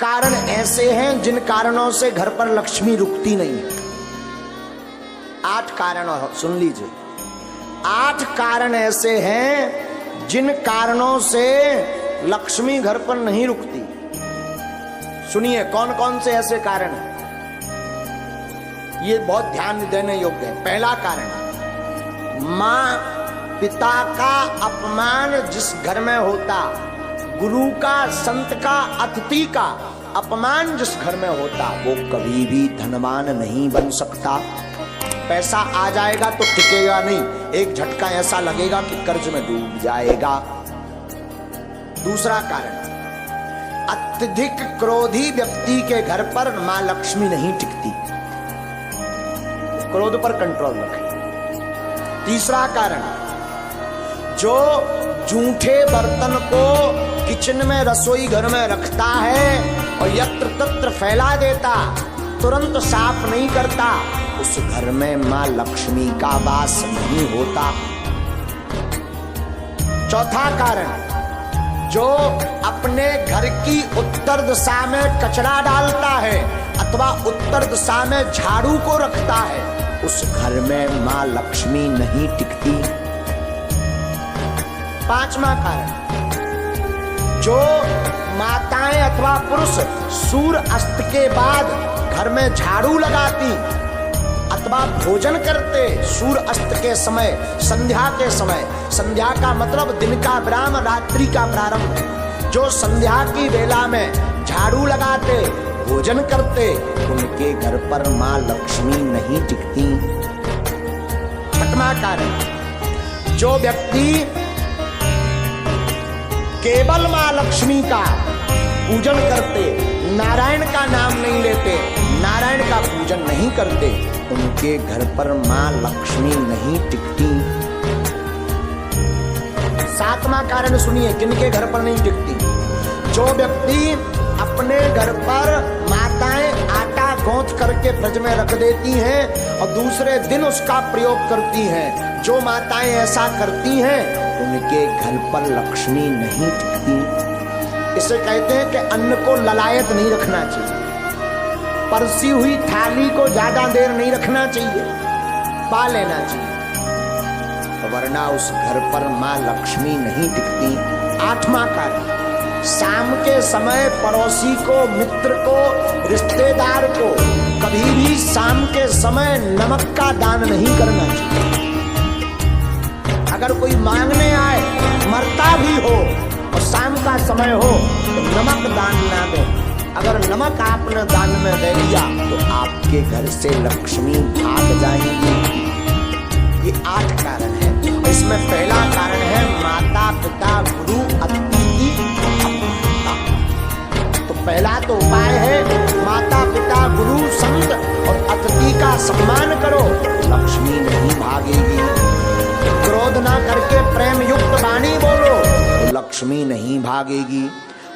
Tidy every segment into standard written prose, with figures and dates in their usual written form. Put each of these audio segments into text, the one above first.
कारण ऐसे हैं जिन कारणों से घर पर लक्ष्मी रुकती नहीं है। 8 कारण सुन लीजिए। 8 कारण ऐसे हैं जिन कारणों से लक्ष्मी घर पर नहीं रुकती। सुनिए कौन कौन से ऐसे कारण हैं, ये बहुत ध्यान देने योग्य है। पहला कारण, मां पिता का अपमान जिस घर में होता, गुरु का, संत का, अतिथि का अपमान जिस घर में होता, वो कभी भी धनवान नहीं बन सकता। पैसा आ जाएगा तो टिकेगा नहीं, एक झटका ऐसा लगेगा कि कर्ज में डूब जाएगा। दूसरा कारण, अत्यधिक क्रोधी व्यक्ति के घर पर मां लक्ष्मी नहीं टिकती, क्रोध पर कंट्रोल रखें। तीसरा कारण, जो जूठे बर्तन को किचन में, रसोई घर में रखता है और यत्र तत्र फैला देता, तुरंत साफ नहीं करता, उस घर में मां लक्ष्मी का वास नहीं होता। चौथा कारण, जो अपने घर की उत्तर दिशा में कचरा डालता है अथवा उत्तर दिशा में झाड़ू को रखता है, उस घर में मां लक्ष्मी नहीं टिकती। पांचवा कारण, जो माताएं अथवा पुरुष सूर्य अस्त के बाद घर में झाड़ू लगाती अथवा भोजन करते सूर्य अस्त के समय, संध्या के समय, संध्या का मतलब दिन का विराम, रात्रि का प्रारंभ, जो संध्या की वेला में झाड़ू लगाते, भोजन करते, उनके घर पर मां लक्ष्मी नहीं टिकती। छठवां कारण, जो व्यक्ति केवल मां लक्ष्मी का पूजन करते, नारायण का नाम नहीं लेते, नारायण का पूजन नहीं करते, उनके घर पर मां लक्ष्मी नहीं टिकती। सातवां कारण सुनिए, किनके घर पर नहीं टिकती, जो व्यक्ति अपने घर पर माताएं आटा गौंथ करके फ्रिज में रख देती हैं और दूसरे दिन उसका प्रयोग करती हैं, जो माताएं ऐसा करती हैं उनके घर पर लक्ष्मी नहीं टिकती। इसे कहते हैं कि अन्न को ललायत नहीं रखना चाहिए, परसी हुई थाली को ज्यादा देर नहीं रखना चाहिए, पा लेना चाहिए, वरना उस घर पर मां लक्ष्मी नहीं टिकती। 8वां कारण, शाम के समय पड़ोसी को, मित्र को, रिश्तेदार को कभी भी शाम के समय नमक का दान नहीं करना चाहिए। अगर कोई मांगने आए, मरता भी हो और शाम का समय हो तो नमक दान ना दे। अगर नमक आपने दान में दे दिया तो आपके घर से लक्ष्मी भाग जाएंगी। ये 8 कारण है। इसमें पहला कारण है माता पिता गुरु अतिथि की अपमानता। तो पहला तो उपाय है माता पिता गुरु संत और अतिथि का सम्मान करो, लक्ष्मी नहीं भागेगी। क्रोध ना करके प्रेम युक्त वाणी बोलो तो लक्ष्मी नहीं भागेगी।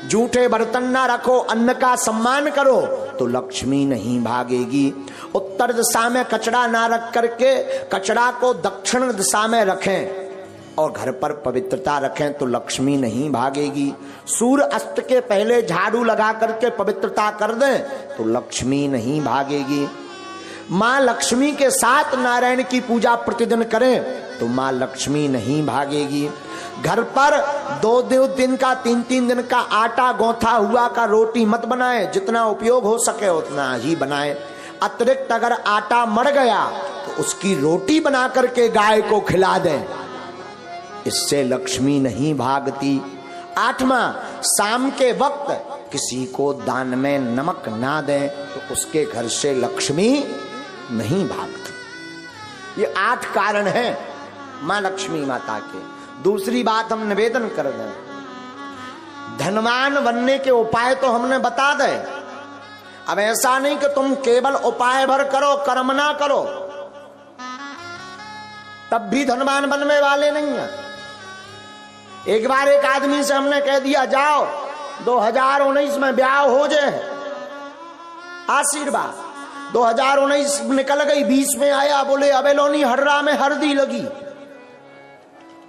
जूठे बर्तन ना रखो, अन्न का सम्मान करो तो लक्ष्मी नहीं भागेगी। उत्तर दिशा में कचरा ना रख करके कचरा को दक्षिण दिशा में रखें और घर पर पवित्रता रखें तो लक्ष्मी नहीं भागेगी। सूर्य अस्त के पहले झाड़ू लगा करके पवित्रता कर दें तो लक्ष्मी नहीं भागेगी। मां लक्ष्मी के साथ नारायण की पूजा प्रतिदिन करें तो मां लक्ष्मी नहीं भागेगी। घर पर 2 दिन का 3 दिन का आटा गौथा हुआ का रोटी मत बनाएं, जितना उपयोग हो सके उतना ही बनाएं। अतिरिक्त अगर आटा मर गया तो उसकी रोटी बना करके गाय को खिला दें, इससे लक्ष्मी नहीं भागती। 8वां, शाम के वक्त किसी को दान में नमक ना दें तो उसके घर से लक्ष्मी नहीं भागती। ये 8 कारण हैं मां लक्ष्मी माता के। दूसरी बात हम निवेदन कर दें, धनवान बनने के उपाय तो हमने बता दे। अब ऐसा नहीं कि तुम केवल उपाय भर करो, कर्म ना करो, तब भी धनवान बनने वाले नहीं है। एक बार एक आदमी से हमने कह दिया जाओ 2019 में ब्याह हो जाए, आशीर्वाद। 2019 निकल गई, 20 में आया, बोले अबेलोनी हर्रा में हरदी लगी।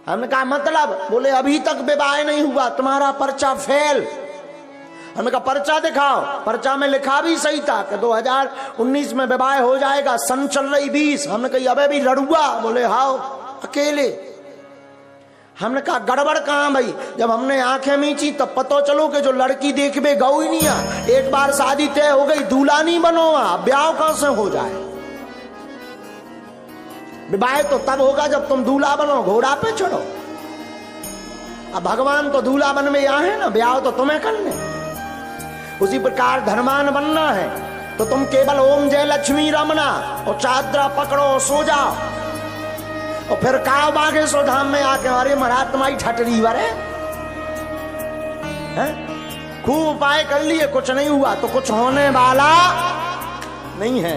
हमने कहा मतलब, बोले अभी तक विवाह नहीं हुआ, तुम्हारा पर्चा फेल। हमने कहा पर्चा दिखाओ। पर्चा में लिखा भी सही था कि 2019 में विवाह हो जाएगा, सन चल रही 20। हमने कहा अबे भी लड़ुआ, बोले हाओ अकेले। हमने कहा गड़बड़ कहां भाई? जब हमने आंखें मीची तब पता चलो कि जो लड़की देखबे गौ ही नहीं आ। एक बार शादी तय हो गई, दूल्हा नहीं बनो, ब्याह कहां से हो जाए? विवाह तो तब होगा जब तुम दूल्हा बनो, घोड़ा पे चढ़ो। अब भगवान तो दूल्हा बन में यहाँ है ना, ब्याह तो तुम्हें करने। उसी प्रकार धर्मान बनना है तो तुम केवल ओम जय लक्ष्मी रमना और चादरा पकड़ो सो जाओ। और फिर काव बागेश्वर धाम में आके हमारे महात्मा ही ठटरी वरे खूब उपाय कर लिए, कुछ नहीं हुआ तो कुछ होने वाला नहीं है।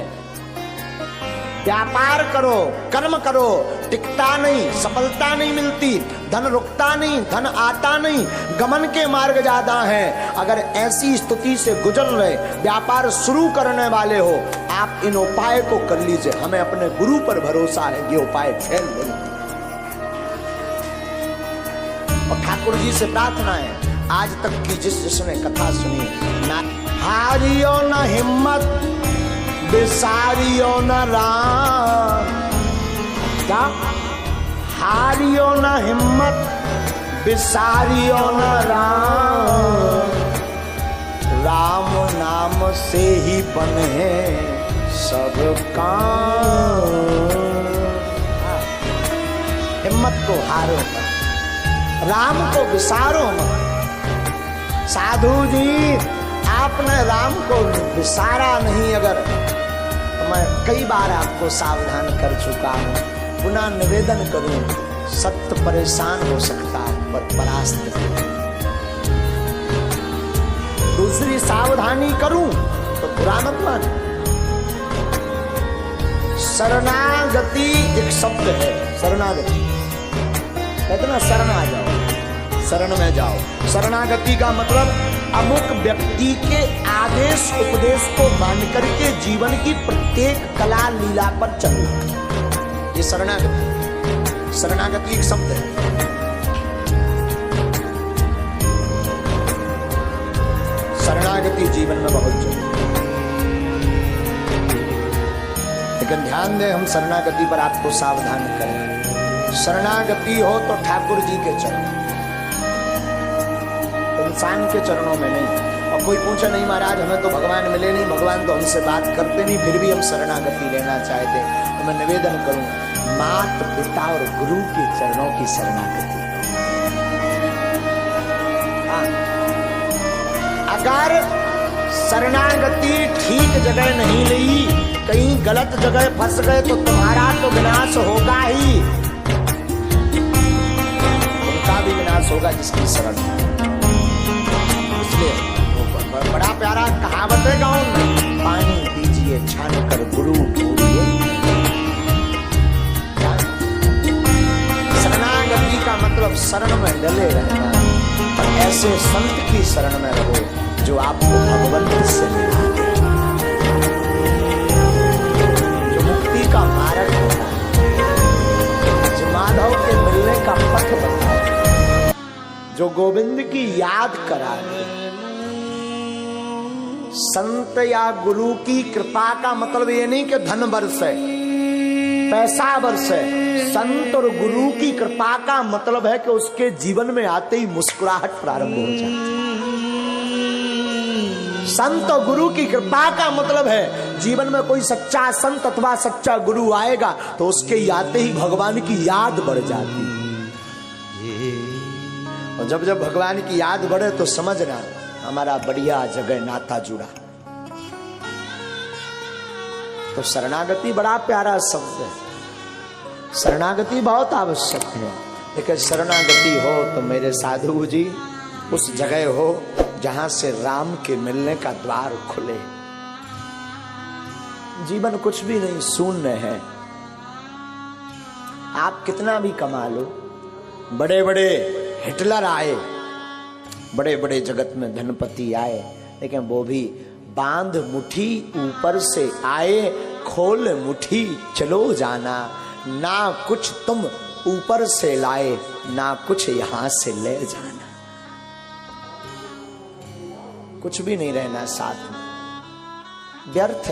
व्यापार करो, कर्म करो, टिकता नहीं, सफलता नहीं मिलती, धन रुकता नहीं, धन आता नहीं, गमन के मार्ग ज्यादा हैं। अगर ऐसी स्थिति से गुजर रहे, व्यापार शुरू करने वाले हो, आप इन उपाय को कर लीजिए। हमें अपने गुरु पर भरोसा है, ये उपाय फेल नहीं। और ठाकुर जी से प्रार्थना है, आज तक की जिसने कथा सुनी, ना हारियो न हिम्मत, बिसारियो न राम। क्या? हारियो न हिम्मत, बिसारियो न राम। राम नाम से ही बने सब काम। हिम्मत को हारो मत, राम को बिसारो मत। साधु जी आपने राम को बिसारा नहीं, अगर मैं कई बार आपको सावधान कर चुका हूं, पुनः निवेदन करूं, सत्य परेशान हो सकता है पर परास्त। दूसरी सावधानी करूं तो बुरा मत मान। शरणागति एक शब्द है, शरणागति कहते ना, शरण आ जाओ, शरण में जाओ। शरणागति का मतलब अमुक व्यक्ति के आदेश उपदेश को मान करके जीवन की प्रत्येक कला लीला पर चलना, ये शरणागति। शरणागति एक शब्द है। शरणागति जीवन में बहुत जरूरी है, लेकिन ध्यान दें, हम शरणागति पर आपको सावधान करें। शरणागति हो तो ठाकुर जी के चरण, इंसान के चरणों में नहीं। और कोई पूछे नहीं महाराज हमें तो भगवान मिले नहीं, भगवान तो हमसे बात करते नहीं, फिर भी हम शरणागति लेना चाहते, तो मैं निवेदन करूं, माता पिता और गुरु के चरणों की शरणागति। अगर शरणागति ठीक जगह नहीं ली, कहीं गलत जगह फंस गए तो तुम्हारा तो विनाश होगा ही, उनका भी विनाश होगा जिसकी शरण। बड़ा प्यारा कहावत है गाँव में, पानी दीजिए छान कर गुरु पूजिए। शरणागति का मतलब शरण में डले रहना, और ऐसे संत की शरण में रहो जो आपको भगवंत से मिला दे, जो मुक्ति का मार्ग बताए, जो माधव के मिलने का पथ बताए, जो गोविंद की याद करा दे। संत या गुरु की कृपा का मतलब ये नहीं कि धन बरसे, पैसा बरसे। संत और गुरु की कृपा का मतलब है कि उसके जीवन में आते ही मुस्कुराहट प्रारंभ हो जाती। संत और गुरु की कृपा का मतलब है जीवन में कोई सच्चा संत अथवा सच्चा गुरु आएगा तो उसके आते ही भगवान की याद बढ़ जाती। और जब जब भगवान की याद बढ़े तो समझना हमारा बढ़िया जगह नाता जुड़ा। तो शरणागति बड़ा प्यारा शब्द है, शरणागति बहुत आवश्यक है। लेकिन शरणागति हो तो मेरे साधु जी उस जगह हो जहां से राम के मिलने का द्वार खुले। जीवन कुछ भी नहीं, शून्य है। आप कितना भी कमा लो, बड़े बड़े हिटलर आए, बड़े बड़े जगत में धनपति आए, लेकिन वो भी बांध मुट्ठी ऊपर से आए, खोल मुट्ठी चलो जाना, ना कुछ तुम ऊपर से लाए, ना कुछ यहां से ले जाना। कुछ भी नहीं रहना साथ में, व्यर्थ है।